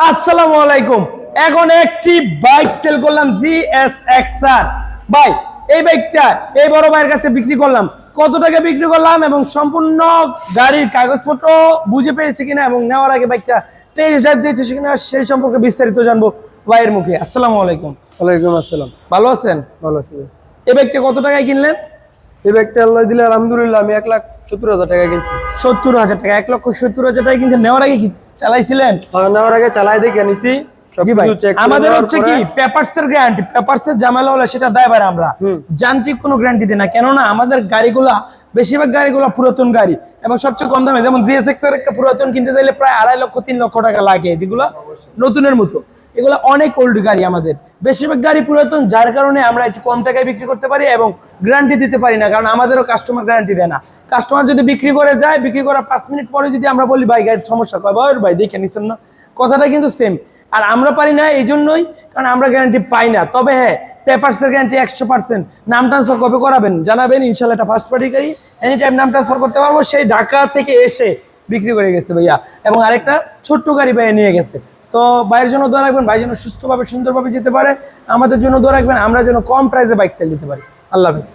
আসসালামু আলাইকুম। এখন একটি বাইক সেল করলাম GSX-R। ভাই এই বাইকটা এই বড় ভাইয়ের কাছে বিক্রি করলাম, কত টাকা বিক্রি করলাম এবং সম্পূর্ণ গাড়ির কাগজপত্র বুঝে পেয়েছে কিনা এবং নেওয়ার আগে বাইকটা টেস্ট ড্রাইভ দিয়েছে কিনা সেই সম্পর্কে বিস্তারিত জানবো ভাইয়ের মুখে। আসসালামু আলাইকুম। ওয়ালাইকুম আসসালাম। ভালো আছেন? ভালো আছি। এই বাইকটা কত টাকায় কিনলেন? এই ব্যাগটা আল্লাহ দিলে আলহামদুলিল্লাহ আমি 1,70,000 টাকা কিনছি। 70,000 টাকা, 1,70,000 টাকা কিনছেন। নেওয়ার আগে কি চালাইছিলেন? নেওয়ার আগে চালাই দেখে নিছি। আমাদের হচ্ছে কি পেপারসের গ্যারান্টি, পেপারসের ঝামেলা হলে সেটা দায়ভার আমরা, যান্ত্রিক কোনো গ্যারান্টি দিই না। কেননা আমাদের গাড়িগুলা বেশিরভাগ গাড়িগুলো পুরাতন গাড়ি এবং সবচেয়ে কম দামে, যেমন GSX-R একটা পুরাতন কিনতে চাইলে প্রায় 2.5 লক্ষ 3 লক্ষ টাকা লাগে, যেগুলো নতুনের মতো। এগুলো অনেক ওল্ড গাড়ি, আমাদের বেশিরভাগ গাড়ি পুরাতন, যার কারণে আমরা একটু কম টাকায় বিক্রি করতে পারি এবং গ্যারান্টি দিতে পারি না, কারণ আমাদেরও কাস্টমার গ্যারান্টি দেয় না। কাস্টমার যদি বিক্রি করে যায়, বিক্রি করার 5 মিনিট পরে যদি আমরা বলি ভাই গাড়ির সমস্যা, কয় ভাই দেখে নিচ্ছেন না, কথাটা কিন্তু সেম। আর আমরা পারি না এই জন্যই, কারণ আমরা গ্যারান্টি পাই না। তবে হ্যাঁ, পেপারসের গ্যারান্টি 100%। নাম ট্রান্সফার কবে করাবেন জানাবেন, ইনশাল্লাহ এটা ফার্স্ট পার্টি গাড়ি, এনি টাইম নাম ট্রান্সফার করতে পারবো। সেই ঢাকা থেকে এসে বিক্রি করে গেছে ভাইয়া, এবং আরেকটা ছোট্ট গাড়ি ভাইয়া নিয়ে গেছে। তো ভাইয়ের জন্য দোয়া রাখবেন, ভাই যেন সুস্থভাবে সুন্দরভাবে যেতে পারে, আমাদের জন্য দোয়া রাখবেন, আমরা যেন কম প্রাইসে বাইক সেল দিতে পারি। আল্লাহ হাফেজ।